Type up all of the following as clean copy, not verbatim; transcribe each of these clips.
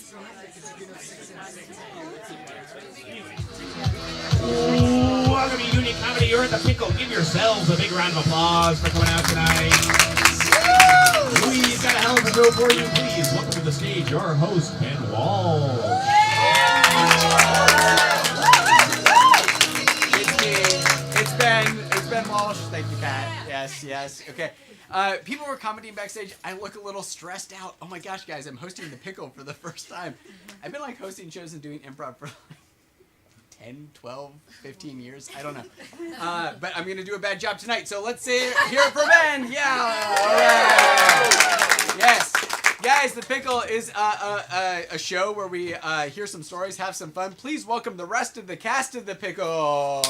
Welcome to Union Comedy. You're at the Pickle. Give yourselves a big round of applause for coming out tonight. We've got a hell of a show for you. Please welcome to the stage your host, Ben Wall. It's Ben Walsh. Thank you, Pat. Yes. Okay. People were commenting backstage. I look a little stressed out. Oh my gosh, guys! I'm hosting the Pickle for the first time. I've been like hosting shows and doing improv for like 10, 12, 15 years. I don't know. But I'm going to do a bad job tonight. So let's hear it for Ben. Yeah. All right. Yes. Guys, the Pickle is a show where we hear some stories, have some fun. Please welcome the rest of the cast of the Pickle.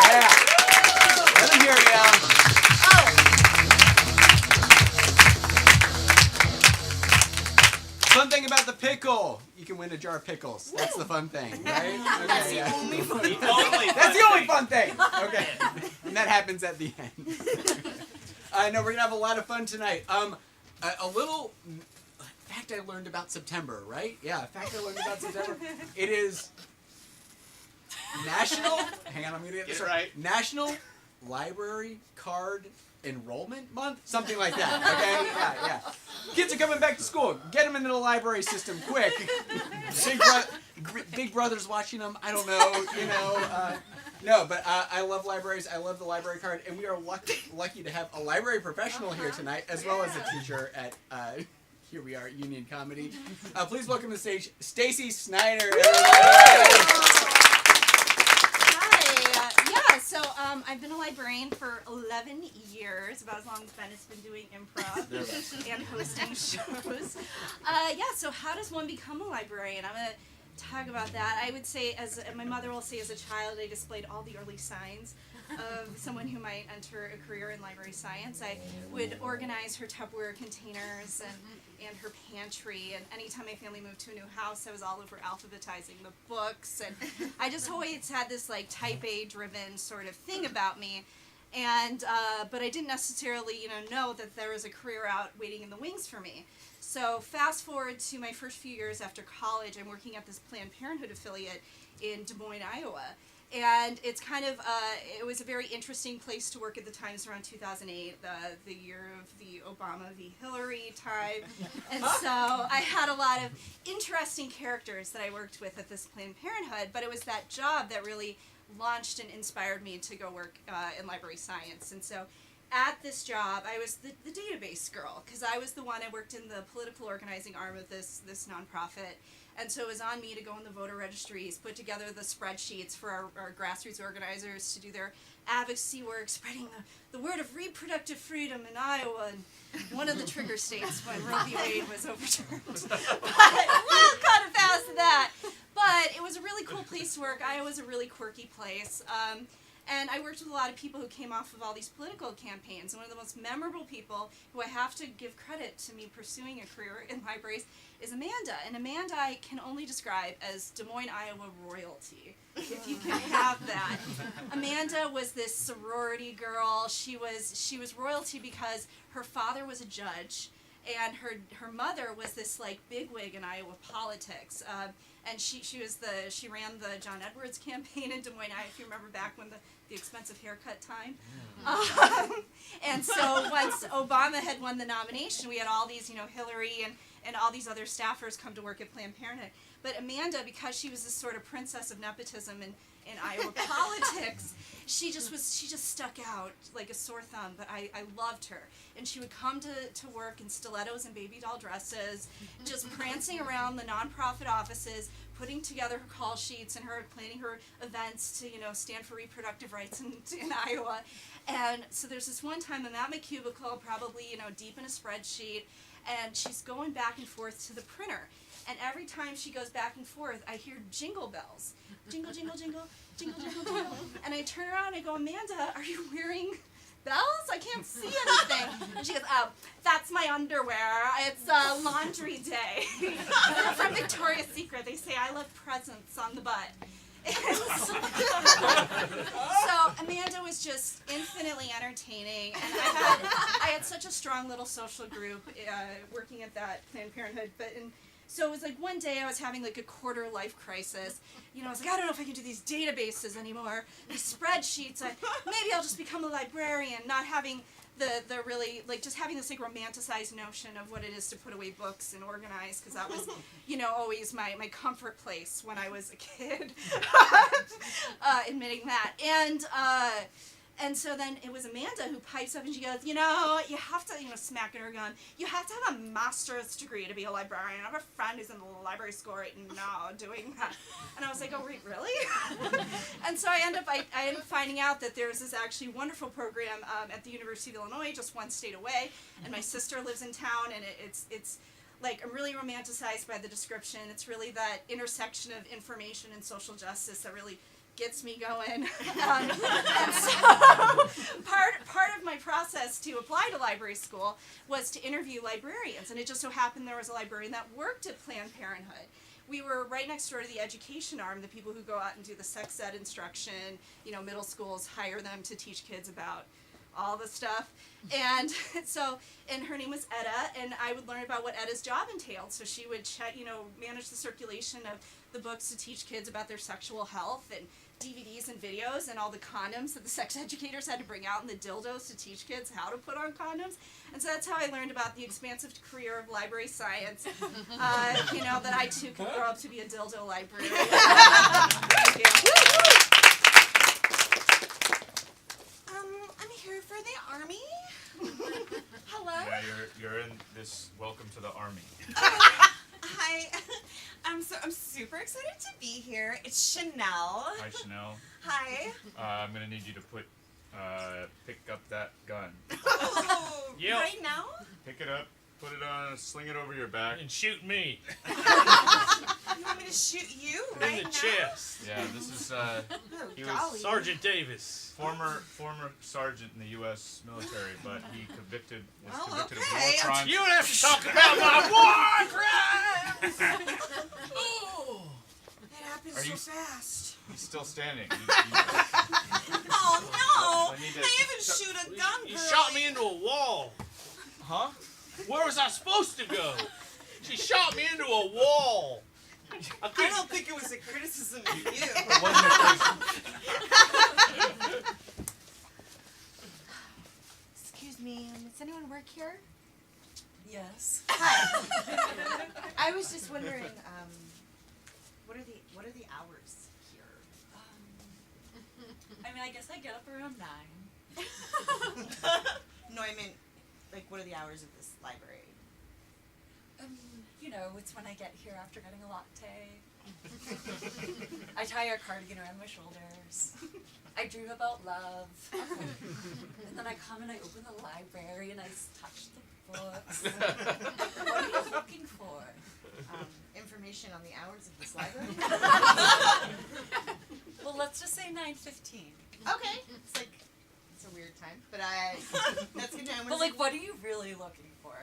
Yeah. Let me hear it, y'all. Fun thing about the Pickle, you can win a jar of pickles. That's the fun thing, right? Okay, That's the only fun thing. That's the only fun thing. Okay, and that happens at the end. I know we're gonna have a lot of fun tonight. A little fact I learned about September, right? Yeah, fact I learned about September. It is National. Hang on, I'm gonna get this right. National Library Card Enrollment Month, something like that. Okay, yeah. Kids are coming back to school. Get them into the library system quick. Big Brother's watching them. I don't know. No, but I love libraries. I love the library card, and we are lucky to have a library professional here tonight, as well as a teacher at. Here we are at Union Comedy. Please welcome to the stage Stacey Snyder. So I've been a librarian for 11 years, about as long as Ben has been doing improv and hosting shows. So how does one become a librarian? I'm going to talk about that. I would say, as my mother will say, as a child, I displayed all the early signs of someone who might enter a career in library science. I would organize her Tupperware containers and her pantry, and anytime my family moved to a new house, I was all over alphabetizing the books, and I just always had this like type A driven sort of thing about me, and but I didn't necessarily know that there was a career out waiting in the wings for me. So fast forward to my first few years after college, I'm working at this Planned Parenthood affiliate in Des Moines, Iowa. And it's kind of, it was a very interesting place to work at the time. It was around 2008, the year of the Obama v. Hillary time. And so I had a lot of interesting characters that I worked with at this Planned Parenthood, but it was that job that really launched and inspired me to go work in library science. And so at this job, I was the database girl, because I was the one, I worked in the political organizing arm of this nonprofit. And so it was on me to go in the voter registries, put together the spreadsheets for our grassroots organizers to do their advocacy work, spreading the word of reproductive freedom in Iowa, and one of the trigger states when Roe v. Wade was overturned. But well, kind of past that. But it was a really cool place to work. Iowa was a really quirky place. And I worked with a lot of people who came off of all these political campaigns. And one of the most memorable people who I have to give credit to me pursuing a career in libraries is Amanda. And Amanda I can only describe as Des Moines, Iowa royalty, if you can have that. Amanda was this sorority girl. She was royalty because her father was a judge, and her mother was this like bigwig in Iowa politics. And she ran the John Edwards campaign in Des Moines, Iowa, if you remember back when the expensive haircut time. And so once Obama had won the nomination, we had all these, Hillary and all these other staffers come to work at Planned Parenthood. But Amanda, because she was this sort of princess of nepotism in Iowa politics, she just stuck out like a sore thumb, but I loved her. And she would come to work in stilettos and baby doll dresses, just prancing around the nonprofit offices, putting together her call sheets and planning her events to, stand for reproductive rights in Iowa. And so there's this one time I'm at my cubicle, probably, deep in a spreadsheet, and she's going back and forth to the printer. And every time she goes back and forth, I hear jingle bells. Jingle, jingle, jingle, jingle, jingle, jingle. And I turn around and I go, Amanda, are you wearing bells? I can't see anything. And she goes, oh, that's my underwear. It's laundry day. From Victoria's Secret, they say I love presents on the butt. So Amanda was just infinitely entertaining, and I had such a strong little social group working at that Planned Parenthood. But So it was like one day I was having like a quarter life crisis. You know, I was like, I don't know if I can do these databases anymore, these spreadsheets. Maybe I'll just become a librarian, not having the really, like, just having this like romanticized notion of what it is to put away books and organize, because that was, you know, always my comfort place when I was a kid, admitting that. And so then it was Amanda who pipes up and she goes, you know, you have to, you know, smacking her gun, you have to have a master's degree to be a librarian. I have a friend who's in the library school right now doing that. And I was like, oh, wait, really? And so I end up finding out that there's this actually wonderful program at the University of Illinois, just one state away. And my sister lives in town, and it's like, I'm really romanticized by the description. It's really that intersection of information and social justice that really gets me going. And so part of my process to apply to library school was to interview librarians, and it just so happened there was a librarian that worked at Planned Parenthood. We were right next door to the education arm, the people who go out and do the sex ed instruction. You know, middle schools hire them to teach kids about all the stuff. And so, and her name was Etta, and I would learn about what Etta's job entailed. So she would check, you know, manage the circulation of the books to teach kids about their sexual health, and DVDs and videos, and all the condoms that the sex educators had to bring out, and the dildos to teach kids how to put on condoms. And so that's how I learned about the expansive career of library science. You know, that I too could grow up to be a dildo librarian. Thank you. I'm here for the army. Hello. Yeah, you're in this. Welcome to the army. Hi. I'm super excited to be here. It's Chanel. Hi, Chanel. Hi. I'm gonna need you to pick up that gun. Oh, Yep. right now? Pick it up, put it on, sling it over your back. And shoot me You want me to shoot you right in the now? chest. Yeah, this is Oh, He was golly. Sergeant Davis. former sergeant in the U.S. military, but he was convicted Well, of war okay. crimes. You don't have to talk about my war crimes. Oh. It happened Are so you- fast. He's still standing. Oh no! I need to- They even shoot a gun, You girlie. shot me into a wall. Huh? Where was I supposed to go? She shot me into a wall. I don't think it was a criticism of you. It wasn't a person. Excuse me, does anyone work here? Yes. Hi. I was just wondering, what are the hours here? I mean, I guess I get up around 9. No, I meant, like, what are the hours of this library? You know, it's when I get here after getting a latte. I tie a cardigan around my shoulders. I dream about love. And then I come and I open the library and I touch the books. What are you looking for? Information on the hours of this library? Well, let's just say 9:15. Okay. It's a weird time, but that's good time. But, like, what are you really looking for?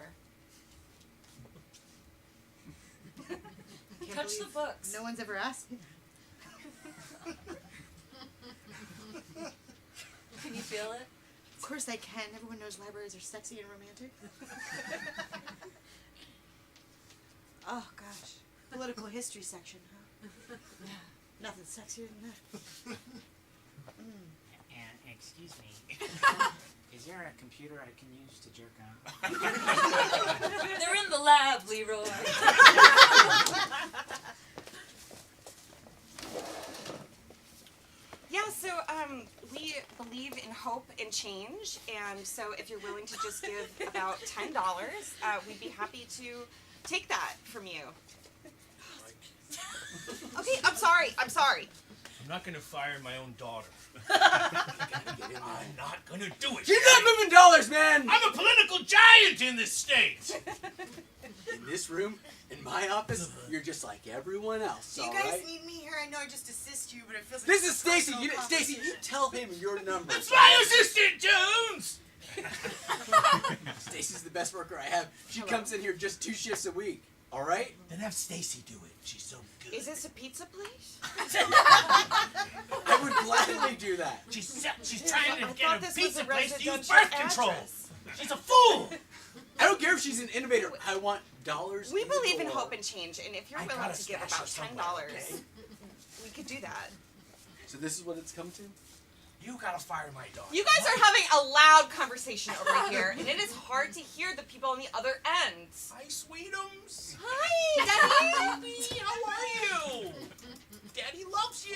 Touch the books. No one's ever asked me that. Can you feel it? Of course I can. Everyone knows libraries are sexy and romantic. Oh, gosh. Political history section, huh? Yeah. Nothing sexier than that. And excuse me, is there a computer I can use to jerk off? They're in the lab, Leroy. Yeah, so we believe in hope and change, and so if you're willing to just give about $10, we'd be happy to take that from you. Okay, I'm sorry. I'm not gonna fire my own daughter. I'm not gonna do it. You're not moving dollars, man! I'm a political giant in this state. In this room, in my office, you're just like everyone else, Do you all guys right? need me here? I know I just assist you, but it feels like This it's is a Stacey. personal Stacey, you conversation. tell him your numbers. That's my assistant, Jones. Stacey's the best worker I have. She comes in here just 2 shifts a week. All right? Then have Stacey do it. She's so good. Is this a pizza place? I would gladly do that. She's trying to I get thought a this was pizza a place to use residential birth control. address. She's a fool. I don't care if she's an innovator. I want dollars. We in the believe in door. hope and change, and if you're I willing gotta to give stash about it somewhere, $10, okay? we could do that. So this is what it's come to? You gotta fire my dog. You guys are having a loud conversation over here, and it is hard to hear the people on the other end. Hi, Sweetums. Hi, Daddy, how are you? Daddy loves you.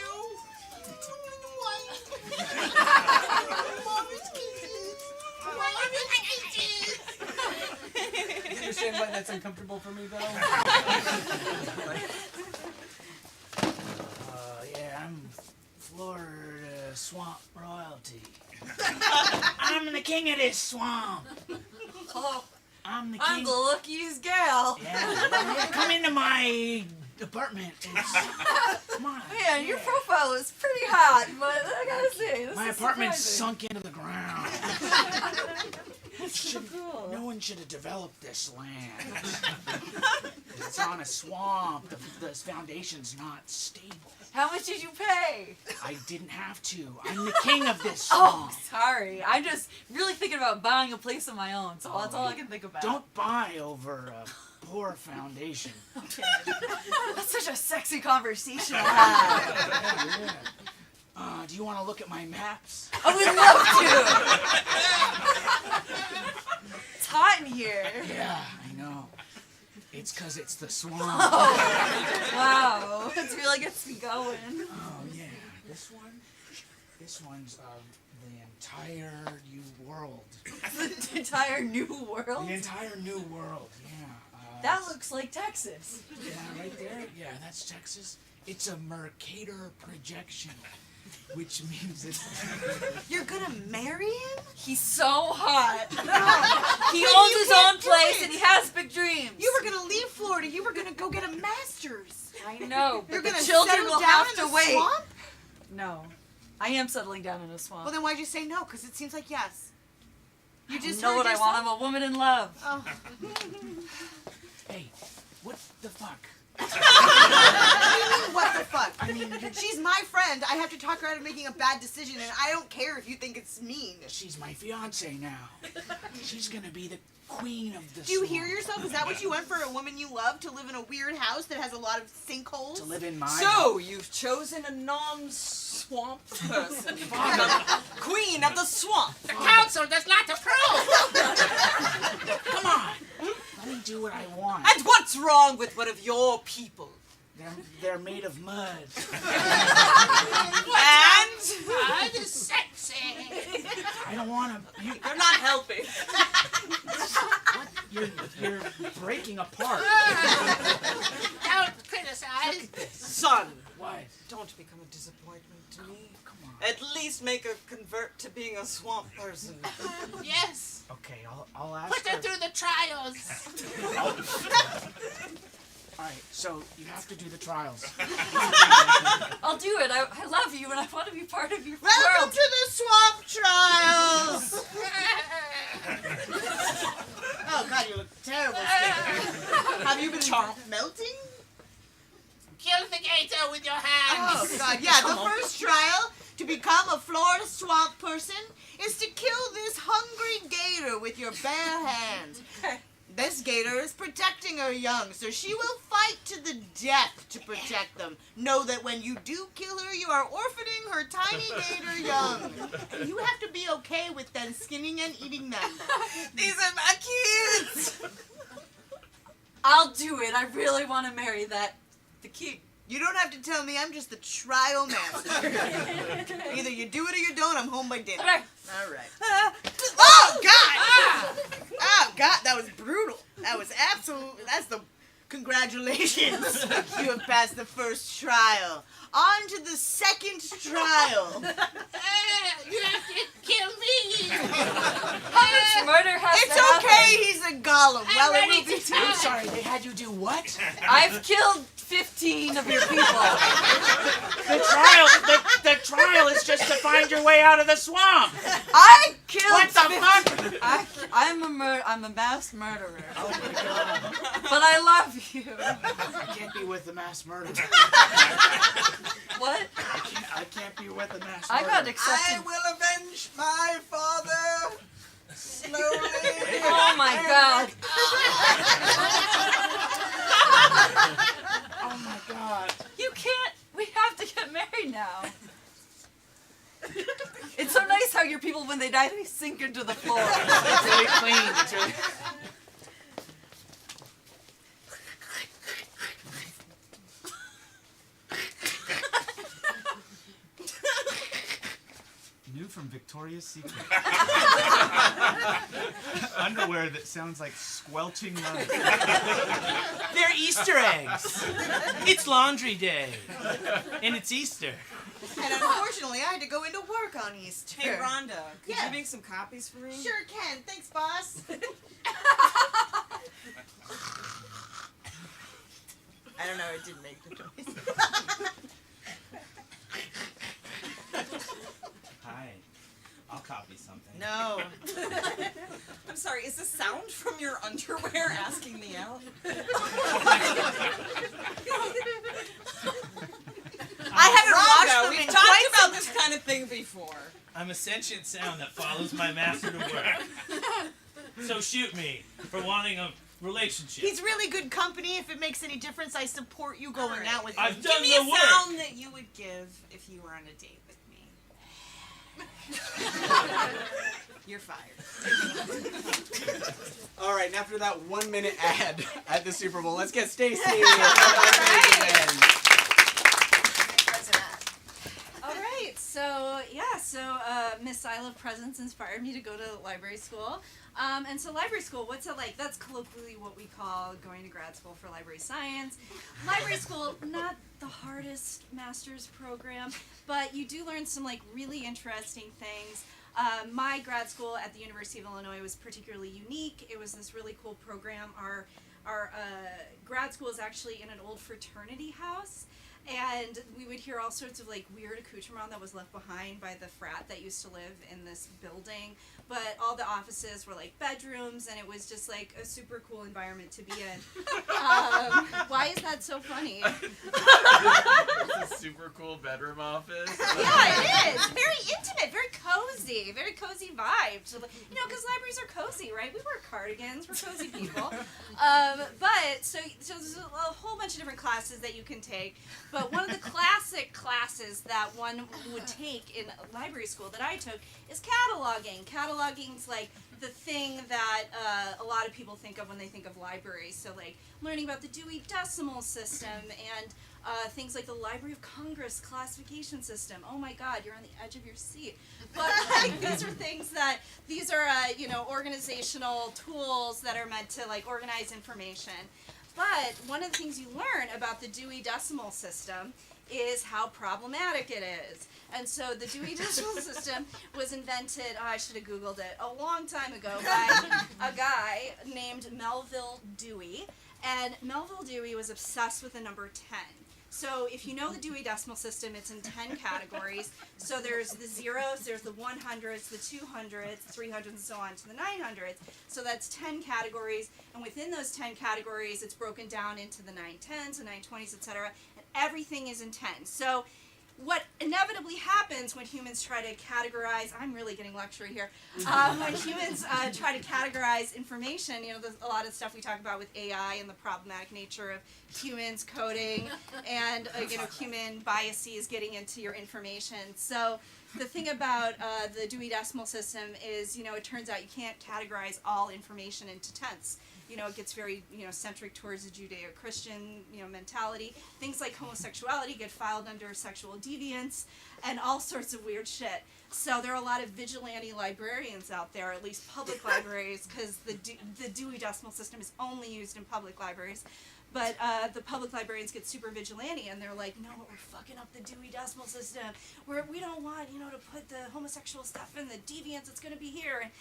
Mommy's kisses. You understand why that's uncomfortable for me, though? Yeah, I'm Florida swamp royalty. I'm the king of this swamp. Oh, I'm the king. I'm the luckiest gal. Yeah, come into my apartment. Come on. Man, your profile is pretty hot, but I gotta say, this My is apartment's surprising. sunk into the ground. That's so cool. No one should have developed this land. It's on a swamp. The foundation's not stable. How much did you pay? I didn't have to. I'm the king of this Oh, swamp. sorry. I'm just really thinking about buying a place of my own, so that's all I can think about. Don't buy over a poor foundation. Okay. That's such a sexy conversation to have. Do you want to look at my maps? I would love to. It's hot in here. Yeah, I know. It's 'cause it's the swamp. Wow, it really gets me going. Oh yeah, this one's the entire new world. The entire new world? The entire new world, yeah. That looks like Texas. Yeah, right there. Yeah, that's Texas. It's a Mercator projection, which means it's. You're gonna marry him? He's so hot. He owns his own place and he has big dreams. You were gonna leave Florida. You were gonna go get a master's. I know, but You're the gonna children settle will down have in to the wait. swamp? No, I am settling down in a swamp. Well, then why'd you say no? Because it seems like yes. You just know heard what I yourself. want. I'm a woman in love. Oh. Hey, what the fuck? What the fuck? I mean, she's my friend. I have to talk her out of making a bad decision, and I don't care if you think it's mean. She's my fiance now. She's gonna be the queen of the Do you swamp. hear yourself? Is that what you want for a woman you love, to live in a weird house that has a lot of sinkholes? To live in my So, you've chosen a non-swamp person. Queen of the swamp. The council does not approve. Come on! Let me do what I want. And what's wrong with one of your people? They're made of mud. And I'm sexy. I don't want to. you're not helping. You're breaking apart. Don't criticize. Son, What? don't become a disappointment to me. Come on. At least make her convert to being a swamp person. Yes. Okay, I'll ask Put her her. through the trials. All right, so you have to do the trials. I'll do it. I love you and I want to be part of your Welcome world. to the swamp trials! Oh god, you look terrible, Sticker. Have you been melting? Kill the gator with your hands. Oh god, yeah, the first trial to become a Florida swamp person is to kill this hungry gator with your bare hands. This gator is protecting her young, so she will fight to the death to protect them. Know that when you do kill her, you are orphaning her tiny gator young. And you have to be okay with them skinning and eating them. These are my kids! I'll do it. I really want to marry the king. You don't have to tell me, I'm just the trial master. Either you do it or you don't, I'm home by dinner. Okay. Alright. Oh, God! Oh, God, that was brutal. That was that's the... Congratulations. You have passed the first trial. On to the second trial. You have to kill me. How much murder has to It's happen? okay, he's a golem. Well, it ready will be to too. I'm sorry, they had you do what? I've killed 15 of your people. The trial is just to find your way out of the swamp. I killed. What the fuck? I'm a mass murderer. Oh my god. But I love you. I can't be with the mass murderer. What? I can't be with the mass I murderer. got accepted. will avenge my father. Slowly. Oh my god. Oh my god. You can't. We have to get married now. It's so nice how your people, when they die, they sink into the floor. It's really clean. It's really. New from Victoria's Secret. Underwear that sounds like squelching mud. They're Easter eggs. It's laundry day. And it's Easter. And unfortunately, I had to go into work on Easter. Hey, Rhonda, could Yeah. you make some copies for me? Sure can. Thanks, boss. I don't know. It didn't make the noise. Hi. I'll copy something. No. I'm sorry, is the sound from your underwear asking me out? I haven't Rhonda, watched them we've in talked quite about this kind of thing before. I'm a sentient sound that follows my master to work. So shoot me for wanting a relationship. He's really good company. If it makes any difference, I support you going out with him. I've done Give me the a work. sound that you would give if you were on a date with me. You're fired. All right, and after that 1 minute ad at the Super Bowl, let's get Stacey. All right, so Miss I Love Presents inspired me to go to library school. And so library school, what's it like? That's colloquially what we call going to grad school for library science. Library school, not the hardest master's program, but you do learn some like really interesting things. My grad school at the University of Illinois was particularly unique. It was this really cool program. Our grad school is actually in an old fraternity house. And we would hear all sorts of like weird accoutrement that was left behind by the frat that used to live in this building. But all the offices were like bedrooms, and it was just like a super cool environment to be in. Why is that so funny? It's a super cool bedroom office. Yeah, it is. Very intimate, very cozy vibe. So, you know, because libraries are cozy, right? We wear cardigans, we're cozy people. But so there's a whole bunch of different classes that you can take. But one of the classic classes that one would take in library school that I took is cataloging. Cataloging's like the thing that a lot of people think of when they think of libraries. So like learning about the Dewey Decimal System and things like the Library of Congress classification system. Oh my God, you're on the edge of your seat. But like these are things that organizational tools that are meant to like organize information. But one of the things you learn about the Dewey Decimal System is how problematic it is. And so the Dewey Decimal System was invented, I should have Googled it, a long time ago by a guy named Melville Dewey. And Melville Dewey was obsessed with the number 10. So if you know the Dewey Decimal System, it's in 10 categories. So there's the zeros, there's the 100s, the 200s, 300s, and so on to the 900s. So that's 10 categories, and within those 10 categories, it's broken down into the 910s, the 920s, etc. And everything is in 10. So what inevitably happens when humans try to categorize, I'm really getting lecture here, when humans try to categorize information, you know, there's a lot of stuff we talk about with AI and the problematic nature of humans coding and, human biases getting into your information. So the thing about the Dewey Decimal System is, it turns out you can't categorize all information into tenths. It gets very, centric towards the Judeo-Christian, mentality. Things like homosexuality get filed under sexual deviance and all sorts of weird shit. So there are a lot of vigilante librarians out there, at least public libraries, because the Dewey Decimal System is only used in public libraries. But the public librarians get super vigilante, and they're like, no, we're fucking up the Dewey Decimal System. We don't want, to put the homosexual stuff in the deviance. It's going to be here. And,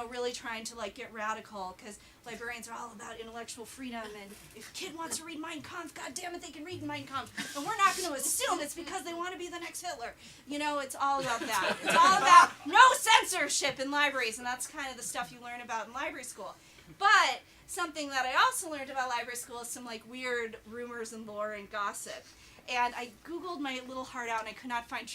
really trying to, get radical, because librarians are all about intellectual freedom. And if a kid wants to read Mein Kampf, God damn it, they can read Mein Kampf. And we're not going to assume it's because they want to be the next Hitler. It's all about that. It's all about no censorship in libraries, and that's kind of the stuff you learn about in library school. But something that I also learned about library school is some weird rumors and lore and gossip. And I Googled my little heart out, and I could not find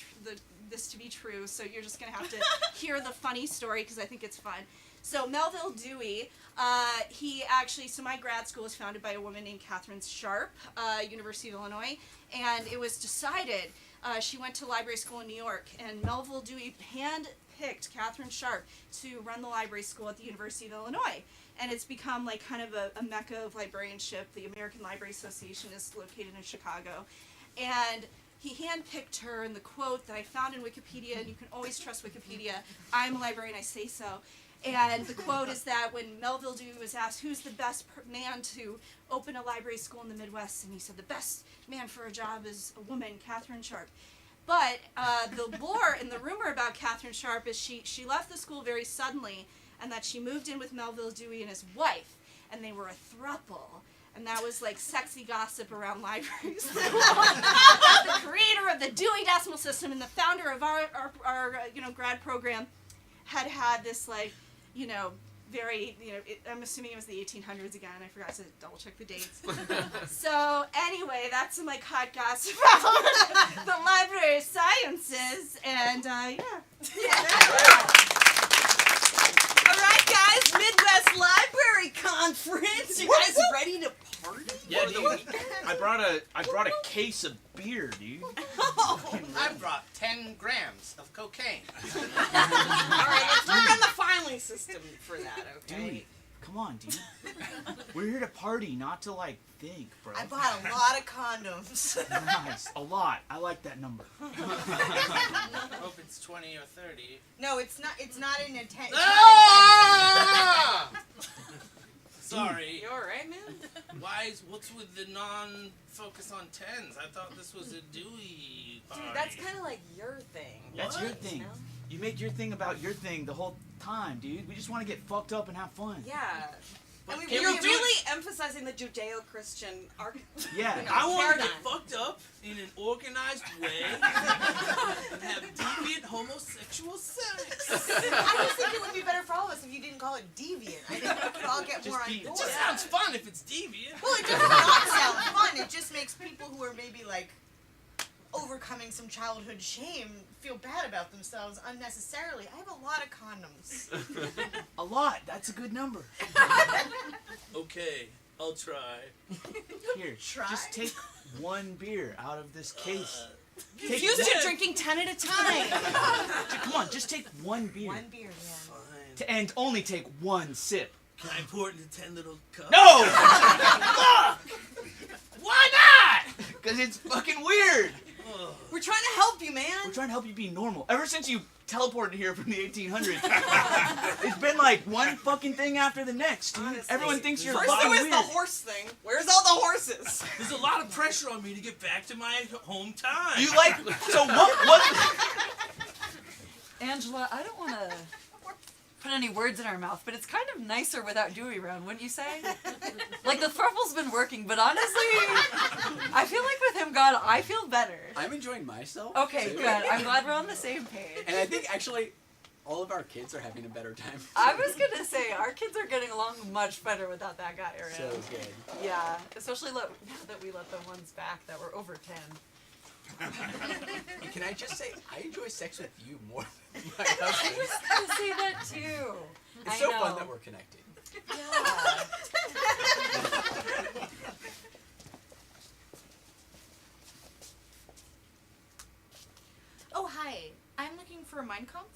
this to be true, so you're just going to have to hear the funny story because I think it's fun. So Melville Dewey, so my grad school was founded by a woman named Catherine Sharp, University of Illinois, and it was decided, she went to library school in New York, and Melville Dewey hand-picked Catherine Sharp to run the library school at the University of Illinois. And it's become like kind of a mecca of librarianship. The American Library Association is located in Chicago. And he handpicked her, and the quote that I found in Wikipedia, and you can always trust Wikipedia, I'm a librarian, I say so. And the quote is that when Melville Dewey was asked who's the best man to open a library school in the Midwest, and he said the best man for a job is a woman, Catherine Sharp. But the lore and the rumor about Catherine Sharp is she left the school very suddenly, and that she moved in with Melville Dewey and his wife, and they were a throuple. And that was like sexy gossip around libraries. The creator of the Dewey Decimal System and the founder of our grad program had this very, I'm assuming it was the 1800s again. I forgot to double check the dates. So anyway, that's some hot gossip about the library of sciences, and All right, guys, Midwest Library Conference. You guys ready to party? Yeah, dude. I brought a case of beer, dude. I brought 10 grams of cocaine. All right, let's work on the filing system for that, okay? Dude, come on, dude. We're here to party, not to think, bro. I bought a lot of condoms. Nice, a lot. I like that number. Hope it's 20 or 30. No, it's not. It's not in intent. Ah! Sorry. You all right, man? What's with the non-focus on tens? I thought this was a Dewey party. Dude, that's kind of like your thing. That's your What? thing. You make your thing about your thing the whole time, dude. We just want to get fucked up and have fun. Yeah. But And can you're we do really emphasizing the Judeo-Christian Yeah. I want to paradigm. get fucked up in an organized way and have deviant homosexual sex. I just think it would be better for all of us if you didn't call it deviant. I think we could all get Just more on be- board. It just sounds fun if it's deviant. Well, it does not sound fun. It just makes people who are maybe overcoming some childhood shame feel bad about themselves unnecessarily. I have a lot of condoms. A lot. That's a good number. Okay, I'll try. Here, Try? just take one beer out of this case. He's used to drinking 10 at a time. Come on, just take one beer. One beer, yeah. Fine. And only take one sip. Can I pour it into 10 little cups? No! Fuck! Why not? Because it's fucking weird. Ugh. We're trying to help you, man. We're trying to help you be normal. Ever since you teleported here from the 1800s, it's been one fucking thing after the next, dude. Honestly. Everyone thinks you're First fucking there was weird. the horse thing. Where's all the horses? There's a lot of pressure on me to get back to my hometown. You so what? Angela, I don't want to put any words in our mouth, but it's kind of nicer without Dewey around, wouldn't you say? The thrupple's been working, but honestly, I feel like with him gone, I feel better. I'm enjoying myself. Okay, too. good. I'm glad we're on the same page. And I think actually, all of our kids are having a better time. I was gonna say, our kids are getting along much better without that guy around. So good. Yeah, especially now that we let the ones back that were over 10. Can I just say, I enjoy sex with you more than my I husband. was gonna say that too. It's I so know. fun that we're connected. Yeah. Oh, hi. I'm looking for a Mein Kampf.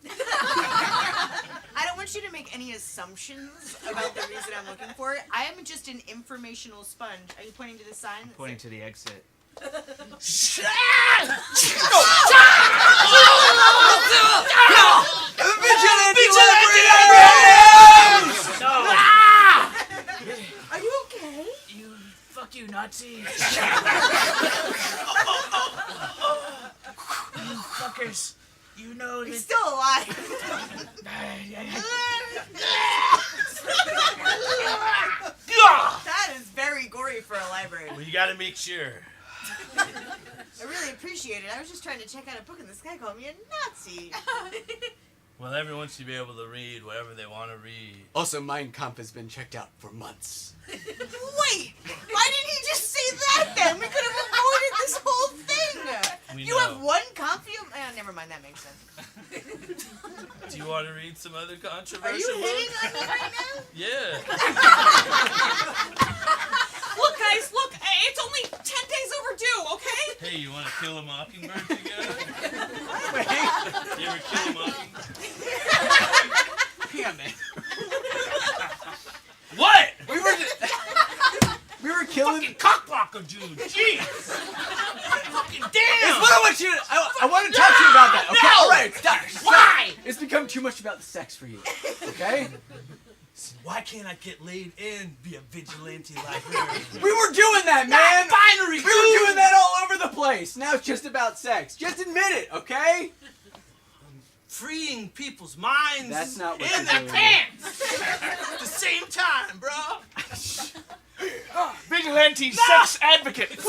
I don't want you to make any assumptions about the reason I'm looking for it. I am just an informational sponge. Are you pointing to the sign? that Pointing to the exit. Are you okay? Fuck you, Nazi. You fuckers. You know He's that. still alive. That is very gory for a library. Well, you gotta make sure. I really appreciate it. I was just trying to check out a book and this guy called me a Nazi. Well, everyone should be able to read whatever they want to read. Also, Mein Kampf has been checked out for months. Wait! Why didn't he just say that then? We could have avoided this whole thing! We You know. have one copy of... never mind. That makes sense. Do you want to read some other controversial Are you hitting books? on me right now? Yeah. Look, guys, look. It's only 10 days overdue, okay? Hey, you want to kill a mockingbird together? Wait. You ever kill a mockingbird? Yeah, man. What? We were killing. Fucking cockblocker, dude. Jeez. Fucking damn. It's what I want you to. I want to talk to you about that. Okay. No! All right. Stop. Why? It's become too much about the sex for you. Okay. Why can't I get laid and be a vigilante librarian? We were doing that, man. Binary, We were doing that all over the place. Now it's just about sex. Just admit it, okay? Freeing people's minds That's not what and you're their doing. pants at the same time, bro. Vigilante sex advocate. Your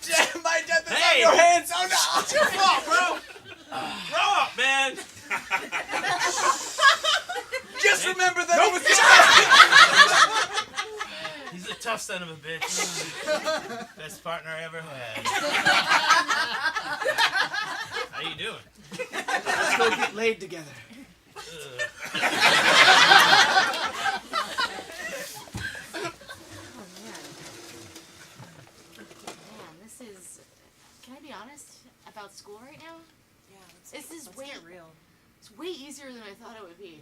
death, my death is Hey. on your hands. Oh no! It's your fault, bro. Grow up, man. Just remember that it was He's a tough son of a bitch. Best partner I ever had. How you doing? Let's go get laid together. Man, this is. Can I be honest about school right now? Yeah, This is way real. It's way easier than I thought it would be.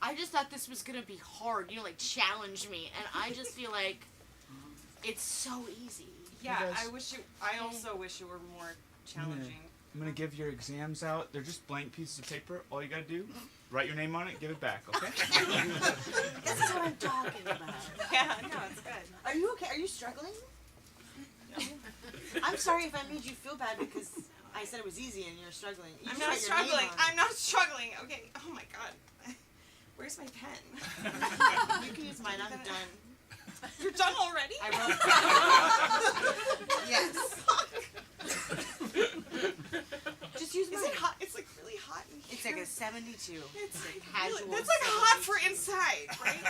I just thought this was gonna be hard, you know, like challenge me, and I just feel like it's so easy. Yeah, You guys- I also wish it were more challenging. I'm gonna give your exams out. They're just blank pieces of paper. All you gotta do, write your name on it, give it back, okay? This is what I'm talking about. Yeah, no, it's good. Are you okay? Are you struggling? I'm sorry if I made you feel bad because I said it was easy and you're struggling. You I'm just not write your name struggling. on it. I'm not struggling. Okay. Oh my god. Where's my pen? You can use mine. I'm done. You're done already? I wrote. Yes. Just use Is mine. it hot? It's like really hot in here. It's like a 72. It's like casual really, that's like hot 72. for inside, right?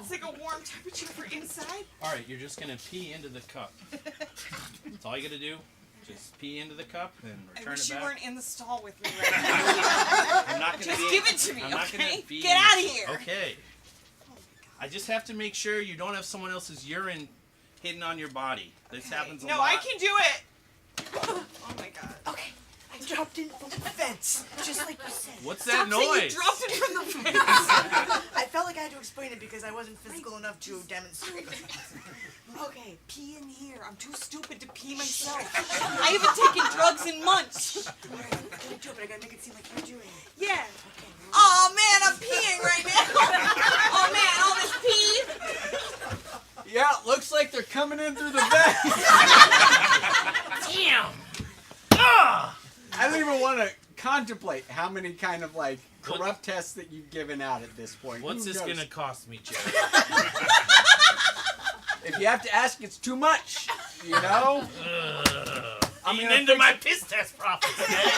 It's like a warm temperature for inside. Alright, you're just gonna pee into the cup. That's all you gotta do. Just pee into the cup and I return wish it you back. weren't in the stall with me right now. I'm not gonna Just be, give it to me, I'm not okay? gonna be Get out of here. Okay. Oh I just have to make sure you don't have someone else's urine hidden on your body. This happens a No, lot. I can do it. Oh my god. Okay. I dropped in from the fence, just like you said. What's Stop that saying noise? you dropped it from the fence. I felt like I had to explain it because I wasn't physical enough to demonstrate. Okay, pee in here. I'm too stupid to pee myself. I haven't taken drugs in months. Alright, I'm gonna do it, but I gotta make it seem like you're doing it. Yeah. Oh man, I'm peeing right now. Oh man, all this pee. Yeah, looks like they're coming in through the vent. Damn! Ah! I don't even want to contemplate how many kind of like corrupt tests that you've given out at this point. What's Who this knows? gonna cost me, Jerry? If you have to ask, it's too much. You know? I'm Eating gonna into fix my it. piss test profits, okay?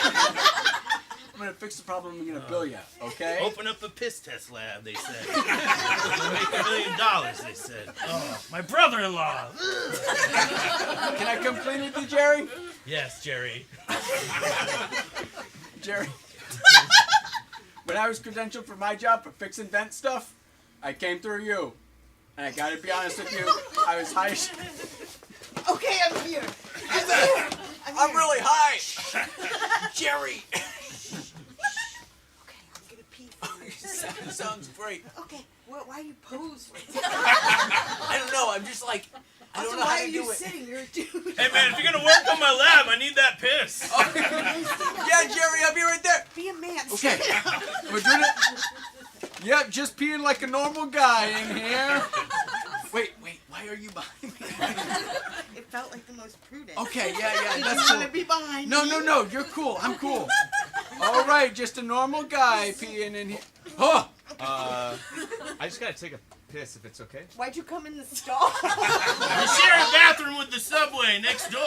I'm gonna fix the problem. I'm gonna bill you. Okay? Open up a piss test lab, they said. We'll make $1 million, they said. Oh, my brother-in-law. Can I come clean with you, Jerry? Yes, Jerry. Jerry. When I was credentialed for my job for fixing vent stuff, I came through you. And I gotta be honest with you, I was high. Okay, I'm here. I'm here. I'm really high. Jerry. Okay, I'm gonna pee for you. Sounds great. Okay, why are you posed? I don't know. I'm just like, I don't Also, know why how are to you do it. sitting? You're a dude. Hey, man, if you're gonna work on my lab, I need that piss. Yeah, Jerry, I'll be right there. Be a man. Okay. We're doing it. Yep, just peeing like a normal guy in here. Wait, why are you behind me? It felt like the most prudent. Okay, yeah, Did that's you cool. want to be behind No, me? you're cool. I'm cool. All right, just a normal guy peeing in here. Oh! I just gotta take a piss if it's okay. Why'd you come in the stall? We're sharing a bathroom with the subway next door.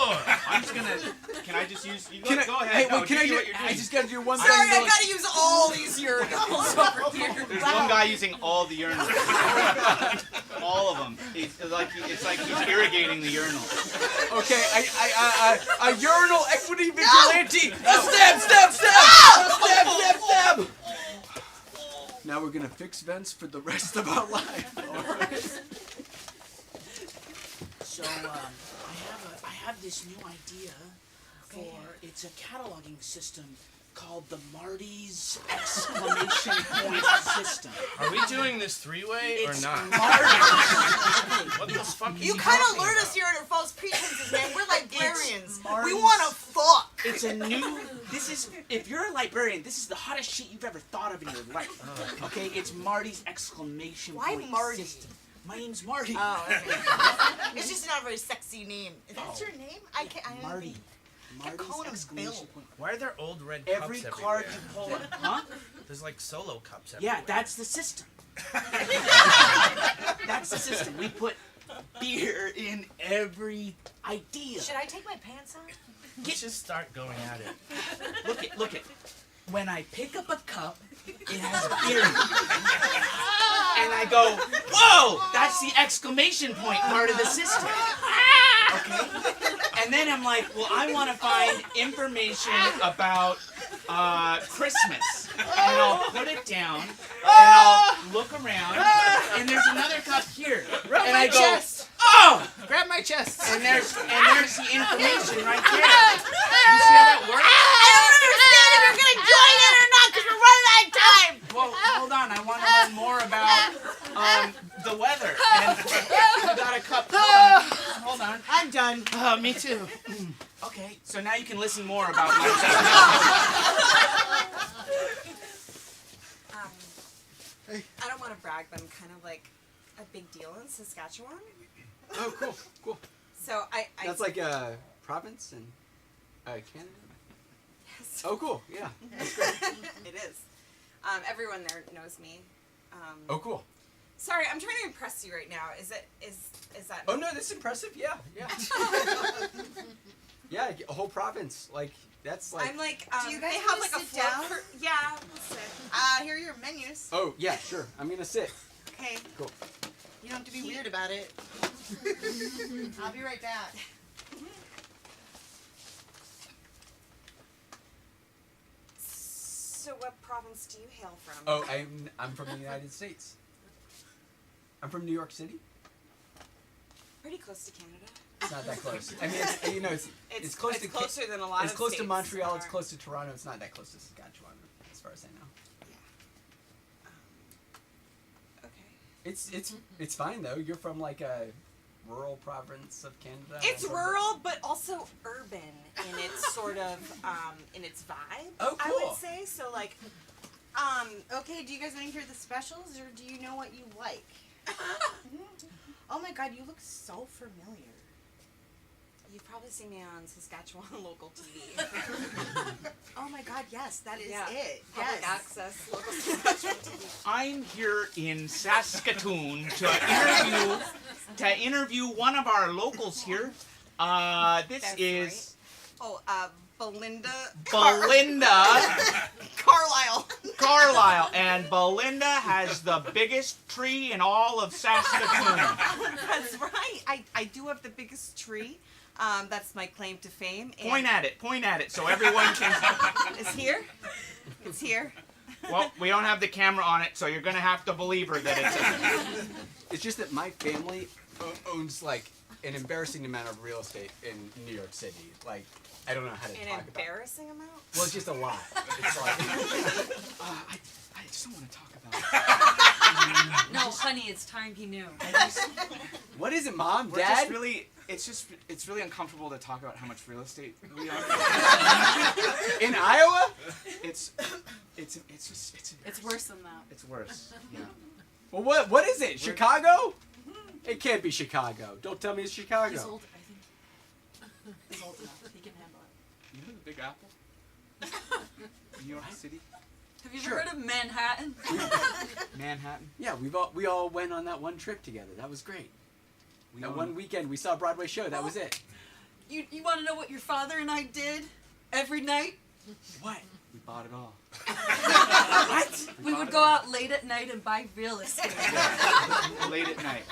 I'm just gonna. Can I just use? You go, Can I, go ahead. hey, No, wait, can do I what you're I doing. just gotta do one thing. Sorry, I really- gotta use all these urinals over here. There's one guy using all the urinals. All of them. It's like he's irrigating the urinal. Okay, a urinal equity vigilante. Stab. Now we're gonna fix vents for the rest of our life. All right. So I have this new idea for it's a cataloging system called the Marty's exclamation point system. Are we doing this three-way or It's not? Marty's. What the fuck is You he kind of talking lured about? us here under false pretenses, man. We're librarians. We Marty's- want to fuck. It's a new. This is if you're a librarian, this is the hottest shit you've ever thought of in your life. Okay, it's Marty's exclamation Why point Marty? system. My name's Marty. Oh, okay. It's just not a very sexy name. Is that your name? I can't. I don't Marty. think- Marty's calling him exclamation Bill. point. Why are there old red Every cups card everywhere? you pull, huh? There's like solo cups everywhere. Yeah, that's the system. That's the system. We put beer in every idea. Should I take my pants off? Let's just start going at it. Look it. When I pick up a cup, it has beer in it. And I go, whoa! That's the exclamation point part of the system. Okay? And then I'm like, well, I want to find information about Christmas. And I'll put it down, and I'll look around, and there's another cup here. And I go, oh! Grab my chest. And there's the information right there. You see how that works? I don't understand if you're gonna join in or not because we're running out of time. Well, hold on. I want to learn more about the weather. And you got a cup. Hold on. I'm done. Oh, me too. Okay, so now you can listen more about my I don't want to brag, but I'm kind of like a big deal in Saskatchewan. Oh, cool. So I That's like a province in Canada. Yes. Oh, cool. Yeah. It is. Everyone there knows me. Oh, cool. Sorry, I'm trying to impress you right now. Is that? Oh no, that's impressive. Yeah. Yeah, a whole province. Like that's like. I'm like. Do you guys they have wanna like a sit floor down? yeah. We'll sit. Here are your menus. Oh yeah, sure. I'm gonna sit. Okay. Cool. You don't have to be weird about it. I'll be right back. So, what province do you hail from? Oh, I'm from the United States. I'm from New York City. Pretty close to Canada. It's not that close. I mean, it's close to. It's closer than a lot It's of close to states Montreal. are. It's close to Toronto. It's not that close to Saskatchewan, as far as I know. Okay. It's fine though. You're from like a rural province of Canada. It's rural, but also urban in its sort of in its vibe. Oh, I cool. would say so. Like, Okay, do you guys want to hear the specials, or do you know what you like? Oh my god, you look so familiar. you've probably seen me on Saskatchewan local TV. Oh my god, yes, that is Yeah. it. Public Yes. access local Saskatchewan TV. I'm here in Saskatoon to interview one of our locals here. This That's is Oh, Belinda. Belinda Carlisle. Carlisle, and Belinda has the biggest tree in all of Saskatoon. That's right. I do have the biggest tree. That's my claim to fame. And Point at it, so everyone can. It's here. It's here. Well, we don't have the camera on it, so you're gonna have to believe her that it's. It's just that my family owns like an embarrassing amount of real estate in New York City. Like I don't know how to An talk about. embarrassing amount. Well, it's just a lot. It's like I just don't want to talk about it. No, honey, it's time he knew. what is it, Mom, We're Dad? just really, it's really uncomfortable to talk about how much real estate we own. In Iowa? It's It's worse than that. It's worse. Yeah. Well, what is it? Chicago? It can't be Chicago. Don't tell me it's Chicago. He's old, I think. He's old enough. He can handle it. You know the Big Apple? New York City? Have you Sure. ever heard of Manhattan? Manhattan? Yeah, we all went on that one trip together. That was great. We That own- one weekend we saw a Broadway show. That was it. You want to know what your father and I did every night? What? We bought it all. What? We would go out late at night and buy real estate. Late at night.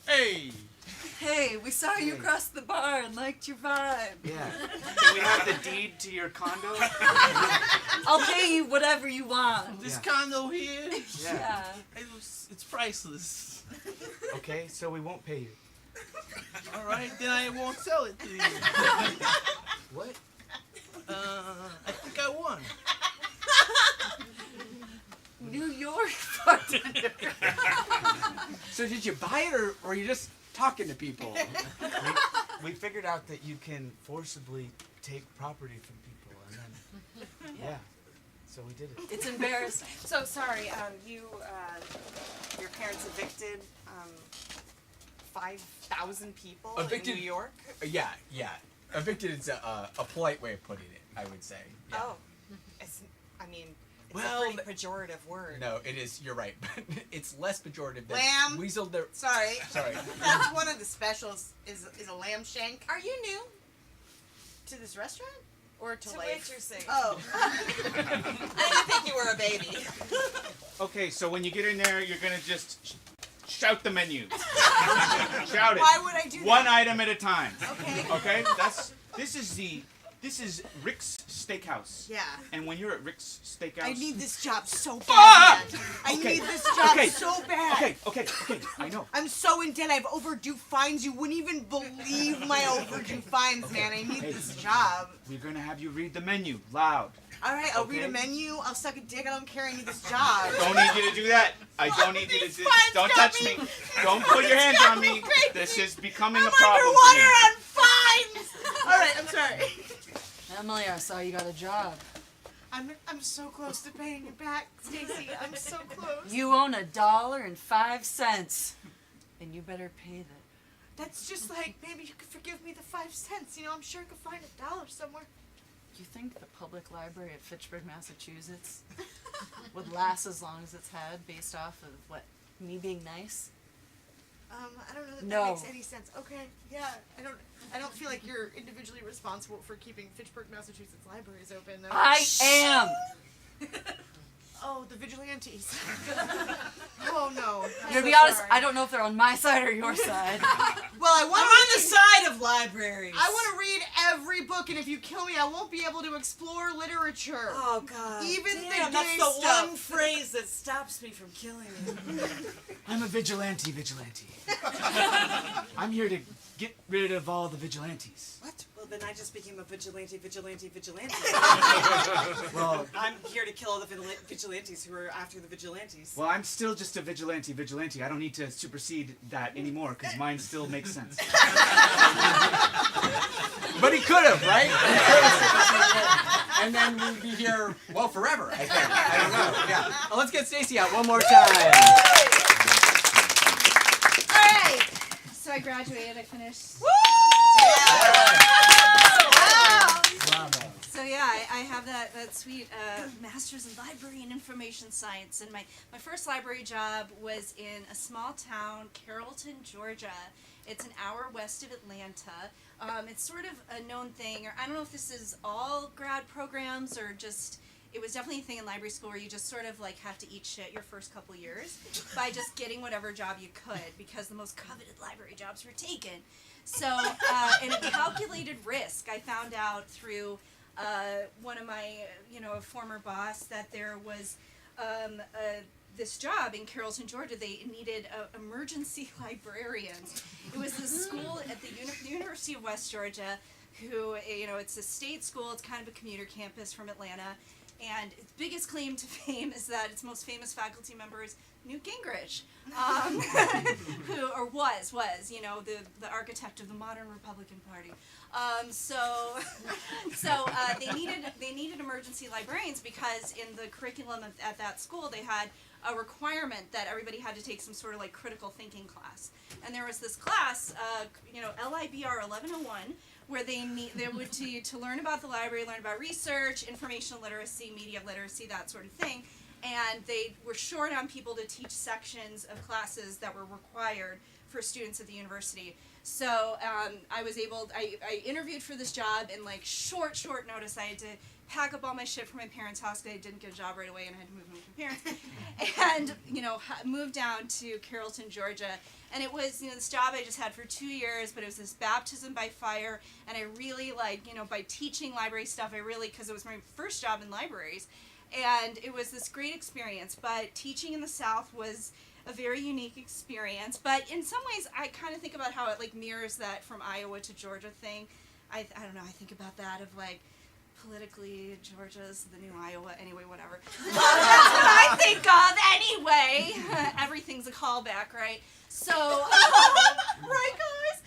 Hey. Hey, we saw you cross the bar and liked your vibe. Yeah. Can we have the deed to your condo? I'll pay you whatever you want. This condo here, Yeah. it's priceless. Okay, so we won't pay you. All right, then I won't sell it to you. What? I think I won. New York. So did you buy it, or were you just talking to people? We figured out that you can forcibly take property from people, and then yeah, so we did it. It's embarrassing. So sorry, your parents evicted 5,000 people Evicted- in New York? Yeah. Evicted is a polite way of putting it, I would say. Yeah. Oh, it's Well, a pretty pejorative word. No, it is. You're right, but it's less pejorative than Lamb. weaseled their. Sorry. Sorry. That's one of the specials. Is a lamb shank Are you new to this restaurant or to to life? waitressing? Oh. I didn't think you were a baby. Okay, so when you get in there, you're gonna just shout the menu. Shout it. Why would I do One that? item at a time. Okay. Okay. This is Rick's Steakhouse. Yeah. And when you're at Rick's Steakhouse. I need this job so bad. Ah! man. I Okay. need this job Okay. so bad. Okay. I know. I'm so in debt. I have overdue fines. You wouldn't even believe my overdue fines, man. I need Hey. this job. We're gonna have you read the menu loud. All right, I'll read Okay. a menu. I'll suck a dick. I don't care. I need this job. Don't need you to do that. I don't need you to do. fines Don't got touch me. me. Don't put your hands on me. crazy. This is becoming I'm a problem underwater for on fines. All right, I'm sorry. Emily, I saw you got a job. I'm so close to paying you back, Stacey. I'm so close. You own $1.05, and you better pay that. That's just like maybe you could forgive me the 5 cents. You know, I'm sure I could find $1 somewhere. Do you think the public library of Fitchburg, Massachusetts would last as long as it's had based off of what, me being nice? I don't know that No. that makes any sense. Okay, yeah, I don't feel like you're individually responsible for keeping Fitchburg, Massachusetts libraries open. Though. I am! Oh, the vigilantes. Oh no. I'm To so be honest, sorry. I don't know if they're on my side or your side. Well, I I'm want on the side of libraries. I want to read every book, and if you kill me, I won't be able to explore literature. Oh God! Even the Damn, that's gay the stuff. one phrase that stops me from killing you. I'm a vigilante. I'm here to get rid of all the vigilantes. What? Well, then I just became a vigilante. Well, I'm here to kill all the vigilantes who are after the vigilantes. well, I'm still just a vigilante. I don't need to supersede that anymore because mine still makes sense. But he could have, right? And then we'd be here, well, forever, I think. I don't know. Yeah. Let's get Stacey out one more time. All right. So I graduated. I finished. Bravo. So yeah, I have that sweet master's in library and information science, and my first library job was in a small town, Carrollton, Georgia. It's an hour west of Atlanta. It's sort of a known thing, or I don't know if this is all grad programs or just. It was definitely a thing in library school where you just sort of like have to eat shit your first couple years by just getting whatever job you could because the most coveted library jobs were taken. So in a calculated risk, I found out through one of my, a former boss that there was this job in Carrollton, Georgia. They needed emergency librarians. It was this school at the University of West Georgia who, it's a state school. It's kind of a commuter campus from Atlanta. And its biggest claim to fame is that its most famous faculty member is Newt Gingrich, who was, the architect of the modern Republican Party. So they needed emergency librarians because in the curriculum at that school they had a requirement that everybody had to take some sort of like critical thinking class. And there was this class, LIBR 1101. Where they would to learn about the library, learn about research, information literacy, media literacy, that sort of thing. and they were short on people to teach sections of classes that were required for students at the university. So I interviewed for this job in like short notice. I had to pack up all my shit from my parents' house because I didn't get a job right away and I had to move in with my parents. And, moved down to Carrollton, Georgia. And it was, this job I just had for 2 years, but it was this baptism by fire. And I really by teaching library stuff, because it was my first job in libraries. And it was this great experience. But teaching in the South was a very unique experience. But in some ways, I kind of think about how it mirrors that from Iowa to Georgia thing. I don't know, I think about that of politically, Georgia's the new Iowa. Anyway, whatever. That's what I think of anyway. Everything's a callback, right? So, right, guys?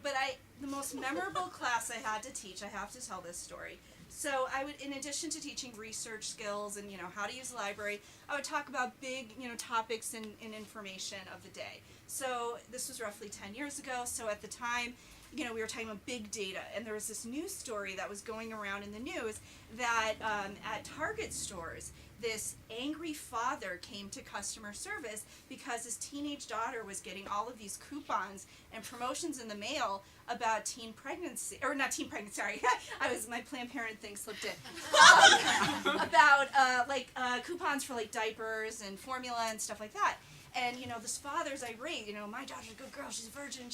But the most memorable class I had to teach, I have to tell this story. So I would, in addition to teaching research skills and, how to use the library, I would talk about big, topics and information of the day. So this was roughly 10 years ago. So at the time, we were talking about big data, and there was this news story that was going around in the news that at Target stores, this angry father came to customer service because his teenage daughter was getting all of these coupons and promotions in the mail about teen pregnancy, or not teen pregnancy, sorry, my Planned Parenthood thing slipped in, about coupons for diapers and formula and stuff like that. And, this father's irate, my daughter's a good girl, she's a virgin,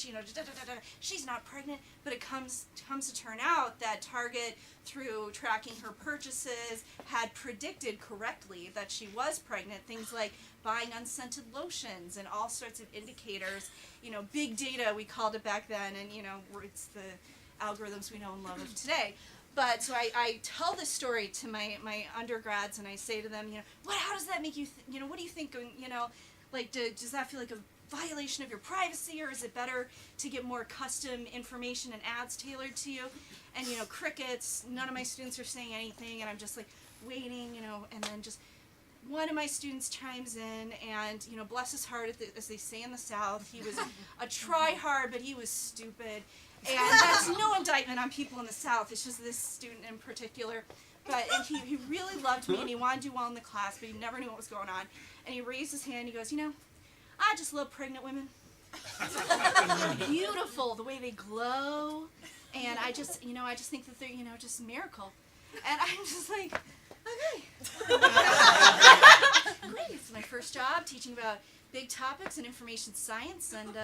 she's not pregnant. But it comes to turn out that Target, through tracking her purchases, had predicted correctly that she was pregnant. Things like buying unscented lotions and all sorts of indicators. Big data, we called it back then, and, it's the algorithms we know and love of today. But so I tell this story to my undergrads, and I say to them, how does that make you, what do you think, does that feel like a violation of your privacy, or is it better to get more custom information and ads tailored to you? And, crickets, none of my students are saying anything, and I'm just waiting, and then just one of my students chimes in, and, bless his heart, as they say in the South, he was a try-hard, but he was stupid. And that's no indictment on people in the South, it's just this student in particular. And he really loved me, and he wanted to do well in the class, but he never knew what was going on. And he raised his hand, he goes, I just love pregnant women. Beautiful, the way they glow. And I just think that they're, just a miracle. And I'm just okay. Great, it's my first job, teaching about big topics and information science, and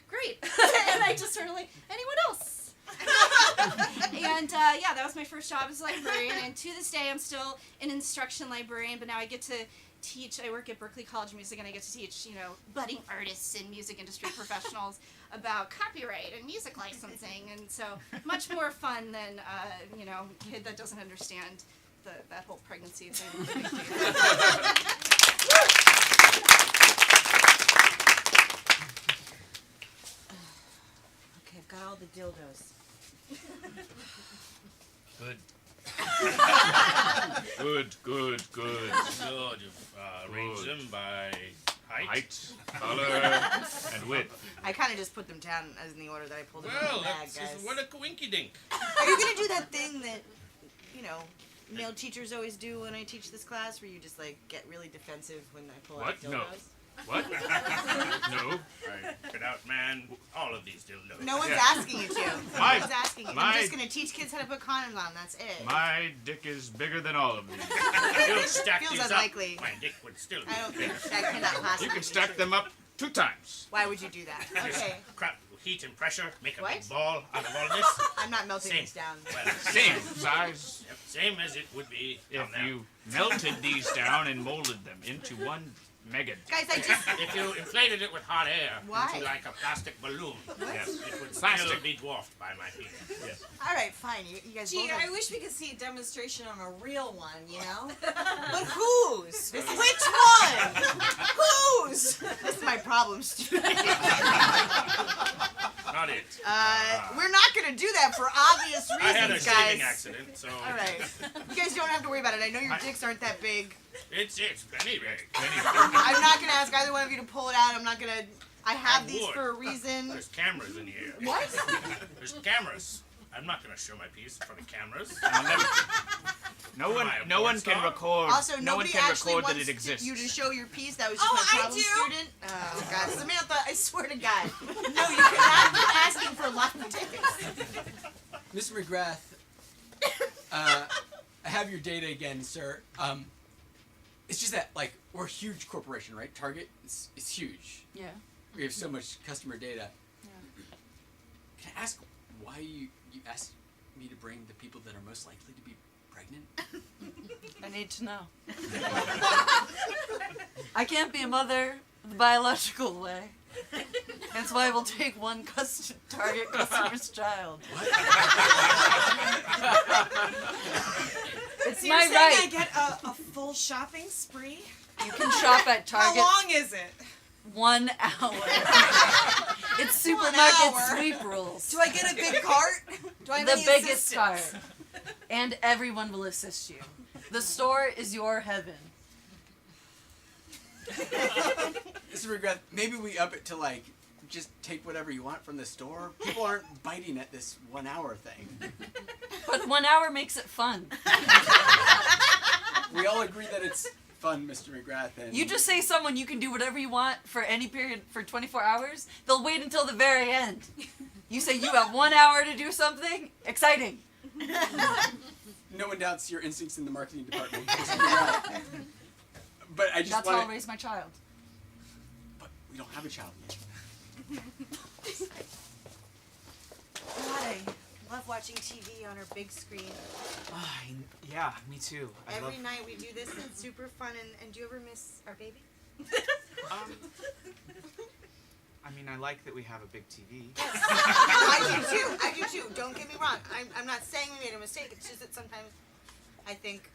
great. And I just sort of anyone else? And that was my first job as a librarian, and to this day I'm still an instruction librarian, but now I get to teach. I work at Berklee College of Music, and I get to teach budding artists and music industry professionals about copyright and music licensing, and so much more fun than a kid that doesn't understand that whole pregnancy thing. Okay, I've got all the dildos. Good. Good. Good. You've arranged them by height, color, and width. I kind of just put them down as in the order that I pulled them out Well, of the bag, guys. what a coinky-dink. Are you gonna do that thing that, male teachers always do when I teach this class, where you just get really defensive when I pull out dildos? No. What? No. I could outman all of these dildos. No one's asking you to. No one's asking you. I'm just gonna teach kids how to put condoms on. That's it. My dick is bigger than all of these. You'll stack Feels these unlikely. up. My dick would still be I don't bigger. think that cannot possibly. You can stack them up 2 times. Why would you do that? Okay. Crap, heat and pressure, make a What? big ball out of all this. I'm not melting Same. these down. Well, same size. Yep, same as it would be if you melted these down and molded them into one megad. Guys, I just... If you inflated it with hot air Why? into like a plastic balloon, yes, it would Plastic. still be dwarfed by my penis. Yes. All right, fine. You guys Gee, both I wish we could see a demonstration on a real one, But whose? Which one? Whose? This is my problem, student. Not it. We're not gonna do that for obvious reasons, I had a guys. shaving accident, so. All right. You guys don't have to worry about it. I know your dicks aren't that big. It's plenty big. I'm not gonna ask either one of you to pull it out. I'm not gonna. I have I these would. for a reason. There's cameras in here. What? There's cameras. I'm not gonna show my piece in front of cameras. No one Am I a can porn star? record. Also, no one nobody can actually record that wants it exists. you to show your piece. That was just Oh, my I problem do? student. Oh, God. Samantha, I swear to God. No, you cannot keep asking for lattes. Mr. McGrath, I have your data again, sir. It's just that, like, we're a huge corporation, right? Target is huge. Yeah. We have so much customer data. Yeah. Can I ask why you asked me to bring the people that are most likely to be pregnant? I need to know. I can't be a mother the biological way. That's why we'll take one target customer's child. It's So my you're saying right. I get a full shopping spree? You can shop at Target. How long is it? 1 hour. It's supermarket hour. sweep rules. Do I get a big cart? Do I have The any biggest assistance? cart. And everyone will assist you. The store is your heaven. Mr. McGrath, maybe we up it to, like, just take whatever you want from the store. People aren't biting at this 1 hour thing. But 1 hour makes it fun. We all agree that it's fun, Mr. McGrath. And You just say someone you can do whatever you want for any period for 24 hours, they'll wait until the very end. You say you have 1 hour to do something, exciting. no one doubts your instincts in the marketing department, Mr. McGrath. But I just That's want how I'll raise my child. But we don't have a child yet. God, I love watching TV on our big screen. Yeah, me too. Every night we do this. It's super fun. And do you ever miss our baby? I mean, I like that we have a big TV. I do too. Don't get me wrong. I'm not saying we made a mistake. It's just that sometimes I think,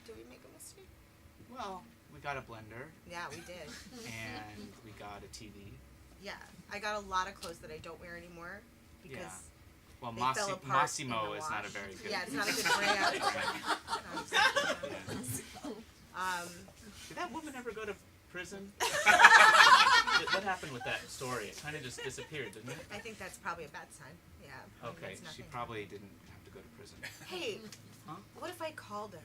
did we make a mistake? Well, we got a blender. Yeah, we did. And we got a TV. Yeah, I got a lot of clothes that I don't wear anymore because Well, they fell apart in Massimo the is not a wash. very good. Yeah, it's not a good brand. Did that woman ever go to prison? What happened with that story? It kind of just disappeared, didn't it? I think that's probably a bad sign. Yeah. Okay, that's she nothing. probably didn't have to go to prison. Hey, Huh? what if I called him?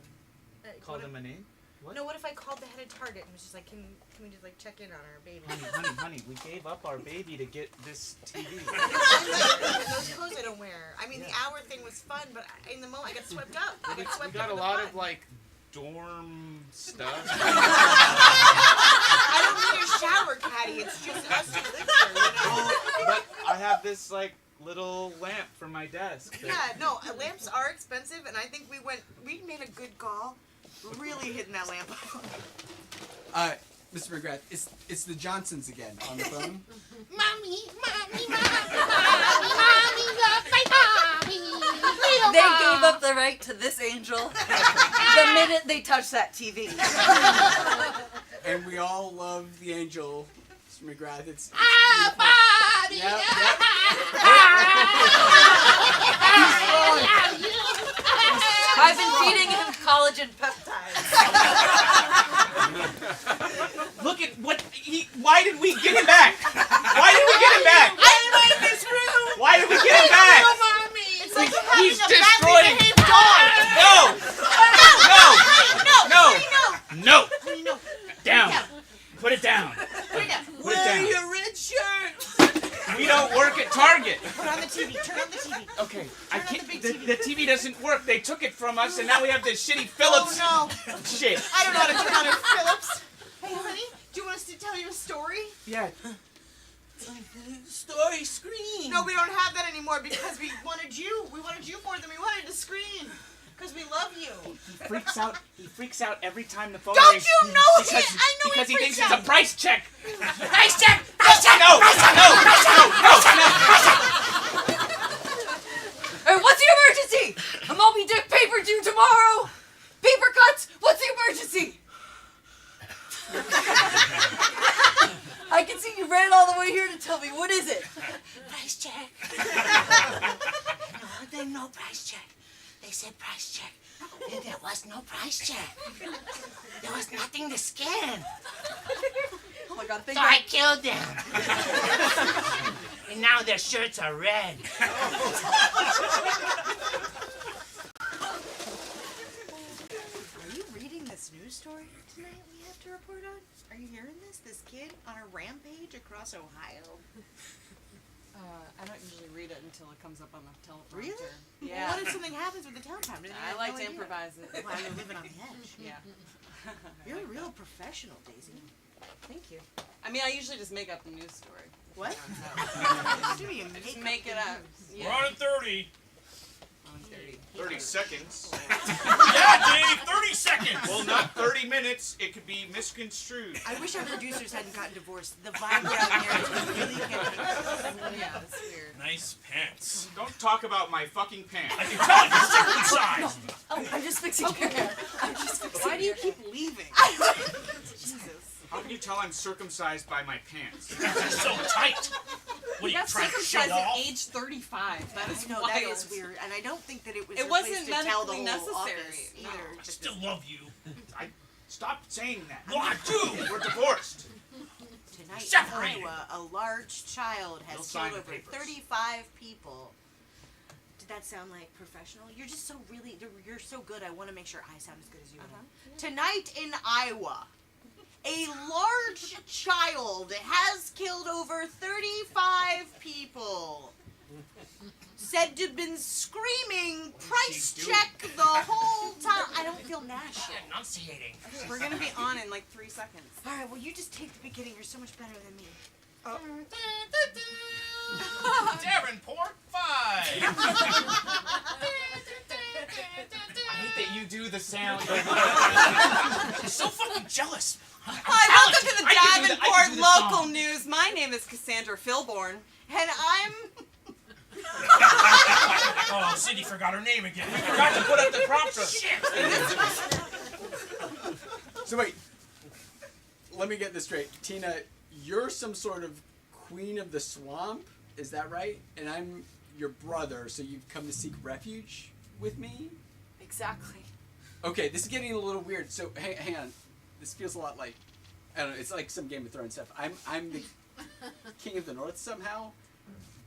Called him a name? What? No, what if I called the head of Target and was just like, can we just like check in on our baby? Honey, we gave up our baby to get this TV. Those clothes I don't wear. I mean, the hour thing was fun, but in the moment I got swept up. I got We swept got up a in the lot fun. of, like, dorm stuff. I don't need a shower caddy. It's just us who live here, you know? But I have this, like, little lamp for my desk. Yeah, no, lamps are expensive, and I think we made a good call. Really hitting that lamp. Mr. McGrath, it's the Johnsons again on the phone. Mommy, love my mommy. They gave up the right to this angel the minute they touched that TV. And we all love the angel, Mr. McGrath. It's Mommy, Yep. I've been feeding him collagen peptides. Look at what why did we get him back? Why did we get him back? I'm in this room. Why did we get him back? Mommy. It's like He's destroying. No. Down. Put it down. Put it down. your red shirt. We don't work at Target. Turn on the TV. Turn on the TV. Okay, I Turn on can't. the big The TV doesn't work. They took it from us, and now we have this shitty Philips Oh shit. no! I don't know how to turn on a Philips. Hey, honey, do you want us to tell you a story? Yeah. Story screen. No, we don't have that anymore because we wanted you. We wanted you more than we wanted the screen. Because we love you. He freaks out every time the phone Don't rings. you know because, he? I know because he he thinks freaks it's a out. price check. Price check. Price check. No. Hey, what's the emergency? A Moby Dick paper due tomorrow. Paper cuts. What's the emergency? I can see you ran all the way here to tell me. What is it? Price check. No, no price check. They said price check. And there was no price check. There was nothing to scan. Oh my God! So I killed them. And now their shirts are red. story tonight we have to report on? Are you hearing this? This kid on a rampage across Ohio? I don't usually read it until it comes up on the teleprompter. Really? Yeah. Well, what if something happens with the teleprompter? I like to improvise it. Wow, you're living on the edge. Yeah. You're a real professional, Daisy. Thank you. I mean, I usually just make up the news story. What? Just Do you make it up. We're on 30. On 30. 30 seconds. Yeah, Dave, 30 seconds. Well, not 30 minutes. It could be misconstrued. I wish our producers hadn't gotten divorced. The vibe around here is really catching. Yeah, that's weird. Nice pants. Don't talk about my fucking pants. I can tell you're circumcised. Oh, I'm just fixing your hair. I'm just fixing Why do you keep leaving? How can you tell I'm circumcised by my pants? They're so tight. What are you got trying to show circumcised at off? age 35. That is No, wild. that is weird, and I don't think that it was. It her wasn't place to tell the medically whole necessary. office No. either. I still love you. Stop saying that. No, I do. We're divorced. Tonight Separated. in Iowa, a large child You'll has sign killed the over papers. 35 people. Did that sound like professional? You're just so really, you're so good. I want to make sure I sound as good as you. Tonight in Iowa, a large child has killed over 35 people. Said to have been screaming, price check the whole time. I don't feel national. Enunciating. We're going to be on in like 3 seconds. All right, well, you just take the beginning. You're so much better than me. Davenport 5. I hate that you do the sound. You're so fucking jealous. Hi, welcome to the I can do the Davenport local song. news. My name is Cassandra Philborn. And I'm... Oh, Cindy forgot her name again. I forgot to put up the prompter. So wait, let me get this straight. Tina, you're some sort of queen of the swamp, is that right? And I'm your brother, so you've come to seek refuge with me? Exactly. Okay, this is getting a little weird. So hang on. This feels a lot like, I don't know, it's like some Game of Thrones stuff. I'm the king of the north somehow.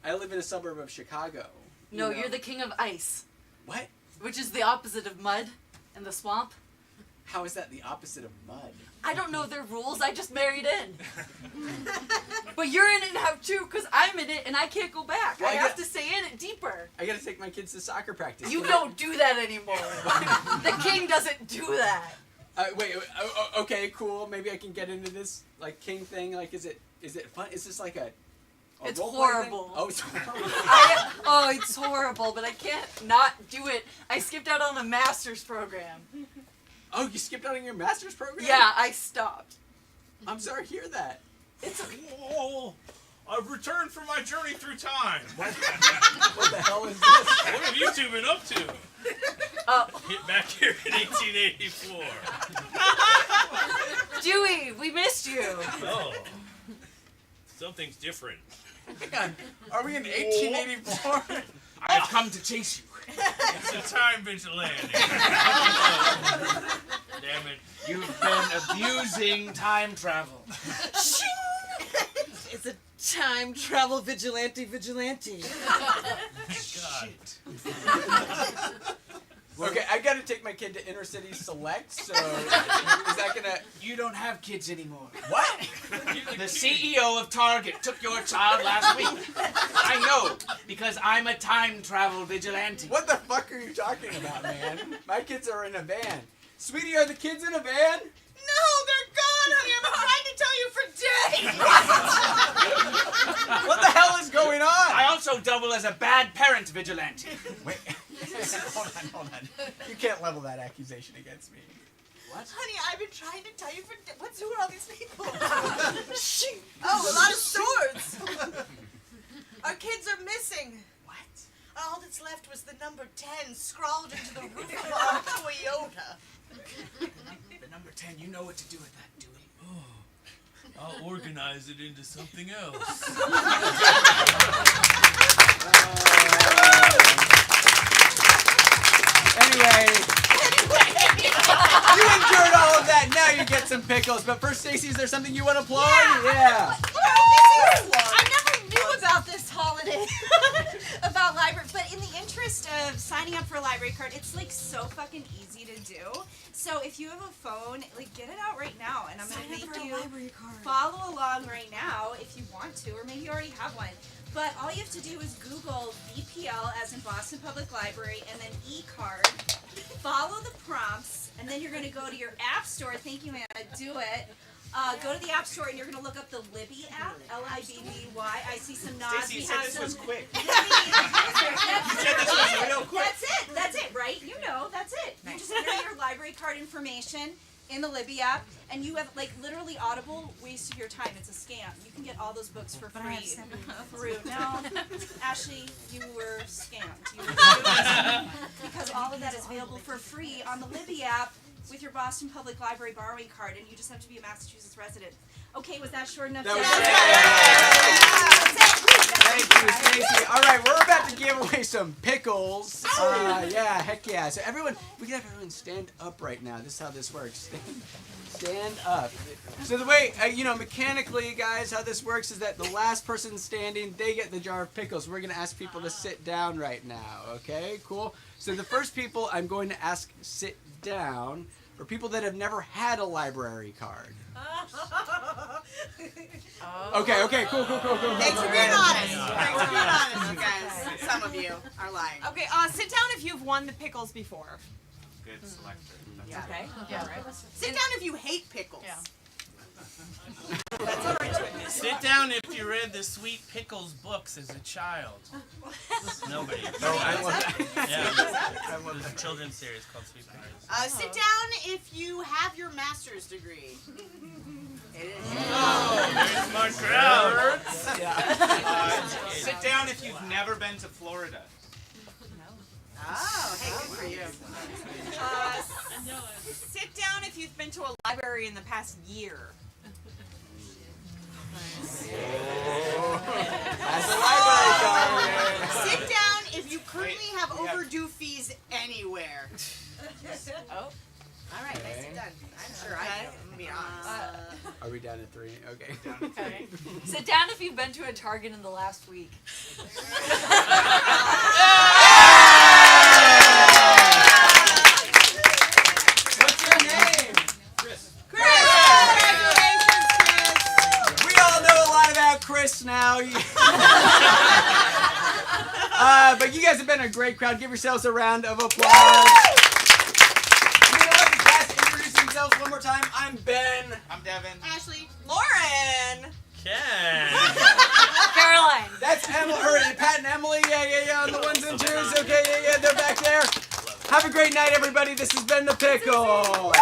I live in a suburb of Chicago. No, you know. you're the king of ice, What? which is the opposite of mud and the swamp. How is that the opposite of mud? I don't know their rules. I just married in. But you're in it now too, because I'm in it and I can't go back. Well, I I have got- to stay in it deeper. I gotta take my kids to soccer practice. You Can I- don't do that anymore. The king doesn't do that. Wait, okay, cool. Maybe I can get into this like king thing. Like, is it fun? Is this like a It's role-playing thing? horrible. Oh, it's horrible. It's horrible, but I can't not do it. I skipped out on a master's program. Oh, you skipped out on your master's program? Yeah, I stopped. I'm sorry to hear that. It's Oh, I've returned from my journey through time. What the hell is this? What have you two been up to? Hit back here in 1884. Dewey, we missed you. Oh, something's different. Hang on. Are we in 1884? I have come to chase you. It's a time vigilante. Damn it. You've been abusing time travel. It's a time travel vigilante. God. Okay, I gotta take my kid to Inner City Select, so is that gonna... You don't have kids anymore. What? The CEO of Target took your child last week. I know, because I'm a time travel vigilante. What the fuck are you talking about, man? My kids are in a van. Sweetie, are the kids in a van? No, they're gone, honey. I've been trying to tell you for days. What the hell is going on? I also double as a bad parent vigilante. Wait, hold on. You can't level that accusation against me. What? Honey, I've been trying to tell you for who are all these people? Oh, a lot of swords. Our kids are missing. What? All that's left was the number 10 scrawled into the roof of our Toyota. The number 10, you know what to do with that, Dewey. I'll organize it into something else. Anyway, you endured all of that. Now you get some pickles. But first, Stacey, is there something you want to plug? Yeah. I never knew about about this holiday, about library. But in the interest of signing up for a library card, it's like so fucking easy to do. So if you have a phone, like get it out right now, and I'm gonna make you follow along right now if you want to, or maybe you already have one. But all you have to do is Google BPL as in Boston Public Library, and then e-card. Follow the prompts, and then you're gonna go to your app store. Thank you, Anna. Do it. Go to the App Store and you're going to look up the Libby app, L-I-B-B-Y. I see some nods. Stacey, you said this was quick. You said this was real quick. That's it, right? You know, that's it. You just enter your library card information in the Libby app, and you have, like, literally Audible waste of your time. It's a scam. You can get all those books for free. No, Ashley, you were scammed. You were because all of that is available for free on the Libby app with your Boston Public Library borrowing card, and you just have to be a Massachusetts resident. Okay, was that short enough? That was Thank you, Stacey. All right, we're about to give away some pickles. Yeah, heck yeah. So everyone, we can have everyone stand up right now. This is how this works. Stand up. So the way, mechanically, guys, how this works is that the last person standing, they get the jar of pickles. We're going to ask people to sit down right now, okay? Cool. So the first people I'm going to ask sit down are people that have never had a library card. Okay, cool. Thanks for being honest. Thanks for being honest, you guys. Some of you are lying. Okay, sit down if you've won the pickles before. Good selector. Yeah. Okay. Yeah, right. Sit down if you hate pickles. Yeah. That's all right to admit. Sit down if you read the Sweet Pickles books as a child. Nobody. No, I wasn't. Yeah. There's a children's series called Sweet Pickles. Sit down if you have your master's degree. It is. Oh, there's a smart crowd. Sit down if you've never been to Florida. Oh, hey, good for you. Sit down if you've been to a library in the past year. That's a library card. Sit down if you currently have overdue fees anywhere. Oh. All right, nicely done. I'm sure I am. I'm gonna be honest. Are we down to 3? Okay. Okay. Sit down if you've been to a Target in the last week. What's your name? Chris! Congratulations, Chris! We all know a lot about Chris now. But you guys have been a great crowd. Give yourselves a round of applause. Introduce themselves one more time. I'm Ben. I'm Devin. Ashley. Lauren! Ken. Caroline. That's Pat and Emily. Yeah, on the ones and twos. Okay, yeah, they're back there. Have a great night, everybody. This has been The Pickle.